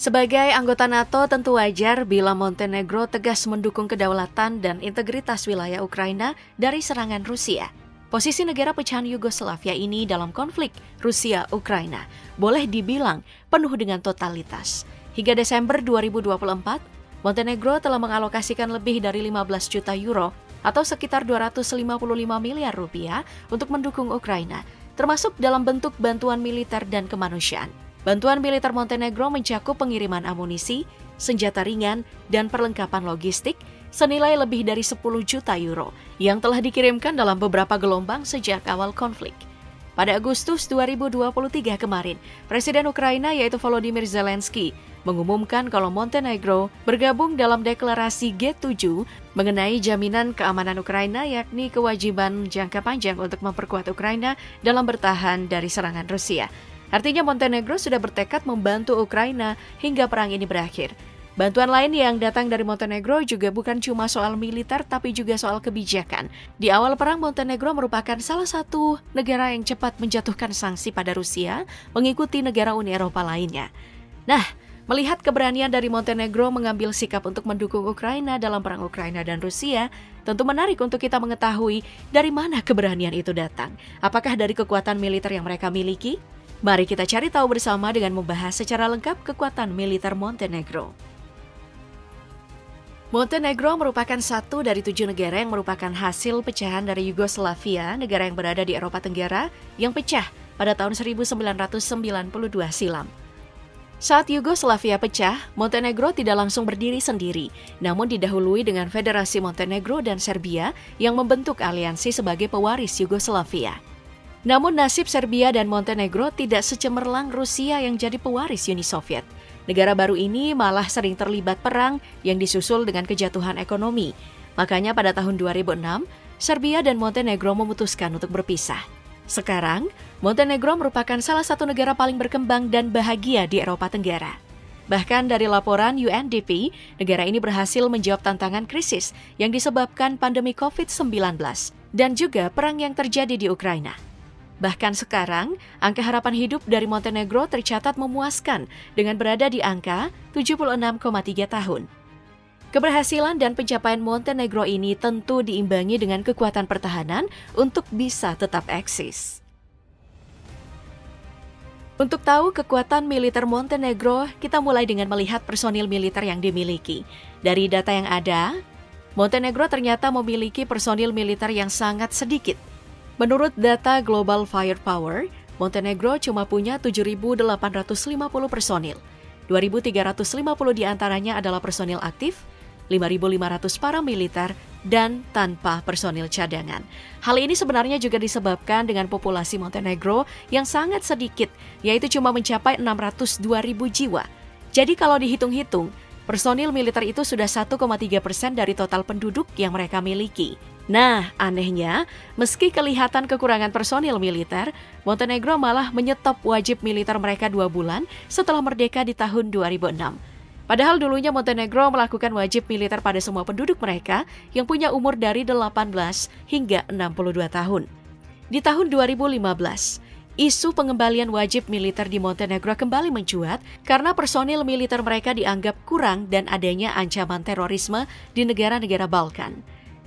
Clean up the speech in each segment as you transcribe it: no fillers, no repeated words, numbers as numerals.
Sebagai anggota NATO, tentu wajar bila Montenegro tegas mendukung kedaulatan dan integritas wilayah Ukraina dari serangan Rusia. Posisi negara pecahan Yugoslavia ini dalam konflik Rusia-Ukraina boleh dibilang penuh dengan totalitas. Hingga Desember 2024, Montenegro telah mengalokasikan lebih dari 15 juta euro atau sekitar 255 miliar rupiah untuk mendukung Ukraina, termasuk dalam bentuk bantuan militer dan kemanusiaan. Bantuan militer Montenegro mencakup pengiriman amunisi, senjata ringan, dan perlengkapan logistik senilai lebih dari 10 juta euro yang telah dikirimkan dalam beberapa gelombang sejak awal konflik. Pada Agustus 2023 kemarin, Presiden Ukraina yaitu Volodymyr Zelensky mengumumkan kalau Montenegro bergabung dalam deklarasi G7 mengenai jaminan keamanan Ukraina, yakni kewajiban jangka panjang untuk memperkuat Ukraina dalam bertahan dari serangan Rusia. Artinya Montenegro sudah bertekad membantu Ukraina hingga perang ini berakhir. Bantuan lain yang datang dari Montenegro juga bukan cuma soal militer tapi juga soal kebijakan. Di awal perang, Montenegro merupakan salah satu negara yang cepat menjatuhkan sanksi pada Rusia, mengikuti negara Uni Eropa lainnya. Nah, melihat keberanian dari Montenegro mengambil sikap untuk mendukung Ukraina dalam perang Ukraina dan Rusia, tentu menarik untuk kita mengetahui dari mana keberanian itu datang. Apakah dari kekuatan militer yang mereka miliki? Mari kita cari tahu bersama dengan membahas secara lengkap kekuatan militer Montenegro. Montenegro merupakan satu dari 7 negara yang merupakan hasil pecahan dari Yugoslavia, negara yang berada di Eropa Tenggara, yang pecah pada tahun 1992 silam. Saat Yugoslavia pecah, Montenegro tidak langsung berdiri sendiri, namun didahului dengan Federasi Montenegro dan Serbia yang membentuk aliansi sebagai pewaris Yugoslavia. Namun nasib Serbia dan Montenegro tidak secemerlang Rusia yang jadi pewaris Uni Soviet. Negara baru ini malah sering terlibat perang yang disusul dengan kejatuhan ekonomi. Makanya pada tahun 2006, Serbia dan Montenegro memutuskan untuk berpisah. Sekarang, Montenegro merupakan salah satu negara paling berkembang dan bahagia di Eropa Tenggara. Bahkan dari laporan UNDP, negara ini berhasil menjawab tantangan krisis yang disebabkan pandemi COVID-19 dan juga perang yang terjadi di Ukraina. Bahkan sekarang, angka harapan hidup dari Montenegro tercatat memuaskan dengan berada di angka 76,3 tahun. Keberhasilan dan pencapaian Montenegro ini tentu diimbangi dengan kekuatan pertahanan untuk bisa tetap eksis. Untuk tahu kekuatan militer Montenegro, kita mulai dengan melihat personil militer yang dimiliki. Dari data yang ada, Montenegro ternyata memiliki personil militer yang sangat sedikit. Menurut data Global Firepower, Montenegro cuma punya 7.850 personil. 2.350 diantaranya adalah personil aktif, 5.500 paramiliter, dan tanpa personil cadangan. Hal ini sebenarnya juga disebabkan dengan populasi Montenegro yang sangat sedikit, yaitu cuma mencapai 602.000 jiwa. Jadi kalau dihitung-hitung, personil militer itu sudah 1,3% dari total penduduk yang mereka miliki. Nah, anehnya, meski kelihatan kekurangan personil militer, Montenegro malah menyetop wajib militer mereka 2 bulan setelah merdeka di tahun 2006. Padahal dulunya Montenegro melakukan wajib militer pada semua penduduk mereka yang punya umur dari 18 hingga 62 tahun. Di tahun 2015, isu pengembalian wajib militer di Montenegro kembali mencuat karena personil militer mereka dianggap kurang dan adanya ancaman terorisme di negara-negara Balkan.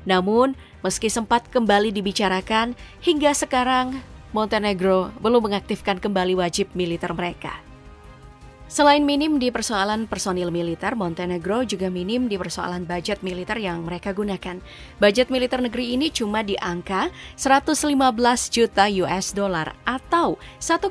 Namun, meski sempat kembali dibicarakan, hingga sekarang Montenegro belum mengaktifkan kembali wajib militer mereka. Selain minim di persoalan personil militer, Montenegro juga minim di persoalan budget militer yang mereka gunakan. Budget militer negeri ini cuma di angka 115 juta US dollar atau 1,8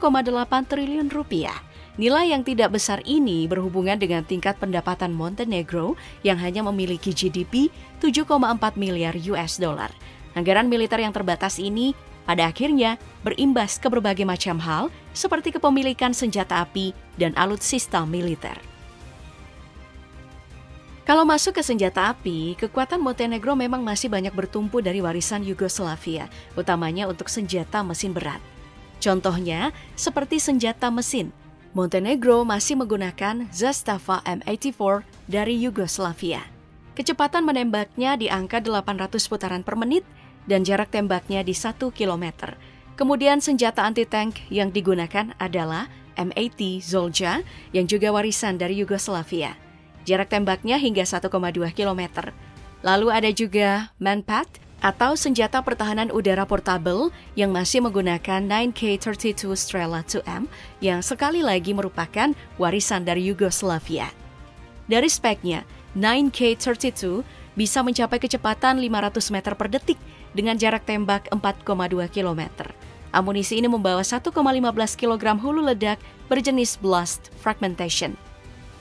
triliun rupiah. Nilai yang tidak besar ini berhubungan dengan tingkat pendapatan Montenegro yang hanya memiliki GDP 7,4 miliar US dollar. Anggaran militer yang terbatas ini pada akhirnya berimbas ke berbagai macam hal seperti kepemilikan senjata api dan alutsista militer. Kalau masuk ke senjata api, kekuatan Montenegro memang masih banyak bertumpu dari warisan Yugoslavia, utamanya untuk senjata mesin berat. Contohnya seperti senjata mesin. Montenegro masih menggunakan Zastava M84 dari Yugoslavia. Kecepatan menembaknya di angka 800 putaran per menit dan jarak tembaknya di 1 km. Kemudian senjata anti-tank yang digunakan adalah MAT Zolja yang juga warisan dari Yugoslavia. Jarak tembaknya hingga 1,2 km. Lalu ada juga Manpad atau senjata pertahanan udara portabel yang masih menggunakan 9K32 Strela 2M yang sekali lagi merupakan warisan dari Yugoslavia. Dari speknya, 9K32 bisa mencapai kecepatan 500 meter per detik dengan jarak tembak 4,2 km. Amunisi ini membawa 1,15 kg hulu ledak berjenis blast fragmentation.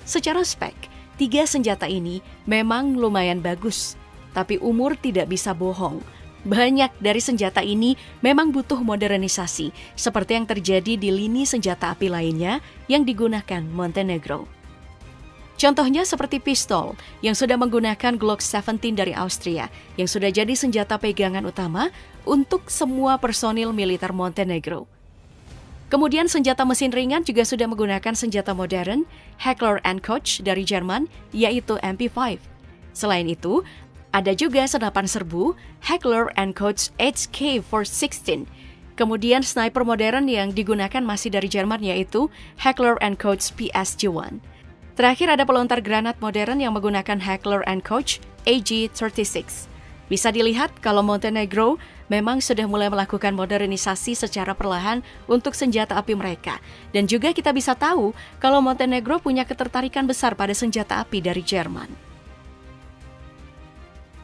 Secara spek, 3 senjata ini memang lumayan bagus, tapi umur tidak bisa bohong. Banyak dari senjata ini memang butuh modernisasi, seperti yang terjadi di lini senjata api lainnya yang digunakan Montenegro. Contohnya seperti pistol yang sudah menggunakan Glock 17 dari Austria yang sudah jadi senjata pegangan utama untuk semua personil militer Montenegro. Kemudian senjata mesin ringan juga sudah menggunakan senjata modern Heckler & Koch dari Jerman yaitu MP5. Selain itu, ada juga senapan serbu Heckler & Koch HK416. Kemudian sniper modern yang digunakan masih dari Jerman yaitu Heckler & Koch PSG-1. Terakhir ada pelontar granat modern yang menggunakan Heckler & Koch AG-36. Bisa dilihat kalau Montenegro memang sudah mulai melakukan modernisasi secara perlahan untuk senjata api mereka. Dan juga kita bisa tahu kalau Montenegro punya ketertarikan besar pada senjata api dari Jerman.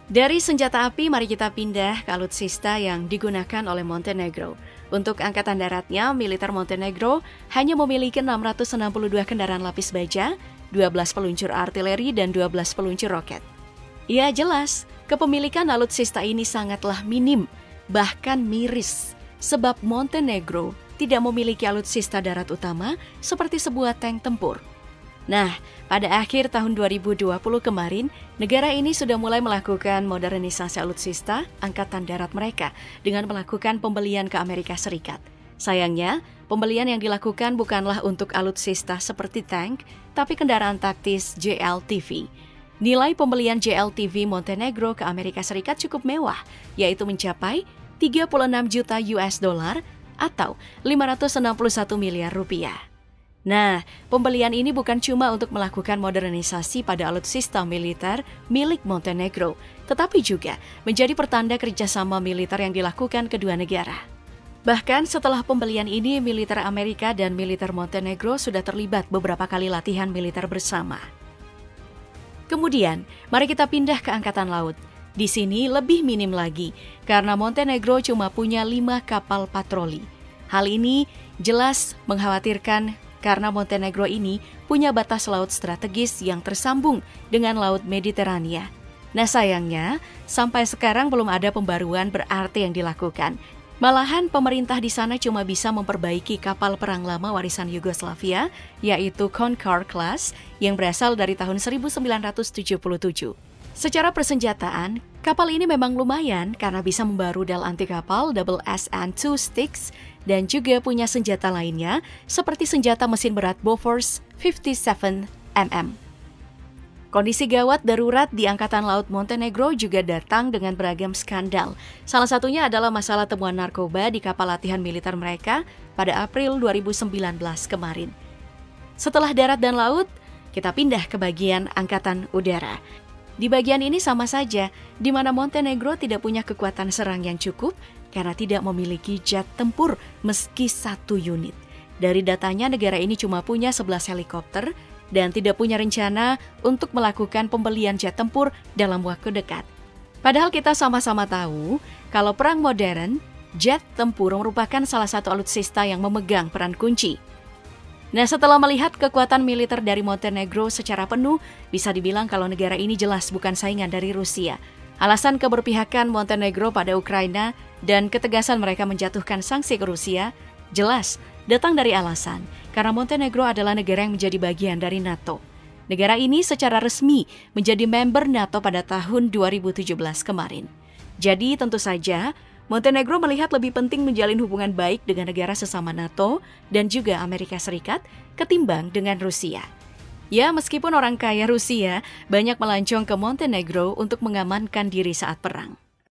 Dari senjata api, mari kita pindah ke alutsista yang digunakan oleh Montenegro. Untuk angkatan daratnya, militer Montenegro hanya memiliki 662 kendaraan lapis baja, 12 peluncur artileri, dan 12 peluncur roket. Ya jelas, kepemilikan alutsista ini sangatlah minim, bahkan miris, sebab Montenegro tidak memiliki alutsista darat utama seperti sebuah tank tempur. Nah, pada akhir tahun 2020 kemarin, negara ini sudah mulai melakukan modernisasi alutsista angkatan darat mereka dengan melakukan pembelian ke Amerika Serikat. Sayangnya, pembelian yang dilakukan bukanlah untuk alutsista seperti tank, tapi kendaraan taktis JLTV. Nilai pembelian JLTV Montenegro ke Amerika Serikat cukup mewah, yaitu mencapai 36 juta US dollar atau 561 miliar rupiah. Nah, pembelian ini bukan cuma untuk melakukan modernisasi pada alutsista militer milik Montenegro, tetapi juga menjadi pertanda kerjasama militer yang dilakukan kedua negara. Bahkan setelah pembelian ini, militer Amerika dan militer Montenegro sudah terlibat beberapa kali latihan militer bersama. Kemudian, mari kita pindah ke angkatan laut. Di sini lebih minim lagi, karena Montenegro cuma punya 5 kapal patroli. Hal ini jelas mengkhawatirkan karena Montenegro ini punya batas laut strategis yang tersambung dengan Laut Mediterania. Nah sayangnya, sampai sekarang belum ada pembaruan berarti yang dilakukan. Malahan pemerintah di sana cuma bisa memperbaiki kapal perang lama warisan Yugoslavia, yaitu Conquer Class yang berasal dari tahun 1977. Secara persenjataan, kapal ini memang lumayan karena bisa membawa rudal anti kapal double SN2 Styx dan juga punya senjata lainnya seperti senjata mesin berat Bofors 57mm. Kondisi gawat darurat di Angkatan Laut Montenegro juga datang dengan beragam skandal. Salah satunya adalah masalah temuan narkoba di kapal latihan militer mereka pada April 2019 kemarin. Setelah darat dan laut, kita pindah ke bagian Angkatan Udara. Di bagian ini sama saja, di mana Montenegro tidak punya kekuatan serang yang cukup karena tidak memiliki jet tempur meski 1 unit. Dari datanya, negara ini cuma punya 11 helikopter dan tidak punya rencana untuk melakukan pembelian jet tempur dalam waktu dekat. Padahal kita sama-sama tahu, kalau perang modern, jet tempur merupakan salah satu alutsista yang memegang peran kunci. Nah, setelah melihat kekuatan militer dari Montenegro secara penuh, bisa dibilang kalau negara ini jelas bukan saingan dari Rusia. Alasan keberpihakan Montenegro pada Ukraina dan ketegasan mereka menjatuhkan sanksi ke Rusia jelas datang dari alasan karena Montenegro adalah negara yang menjadi bagian dari NATO. Negara ini secara resmi menjadi member NATO pada tahun 2017 kemarin. Jadi tentu saja Montenegro melihat lebih penting menjalin hubungan baik dengan negara sesama NATO dan juga Amerika Serikat ketimbang dengan Rusia. Ya, meskipun orang kaya Rusia banyak melancong ke Montenegro untuk mengamankan diri saat perang.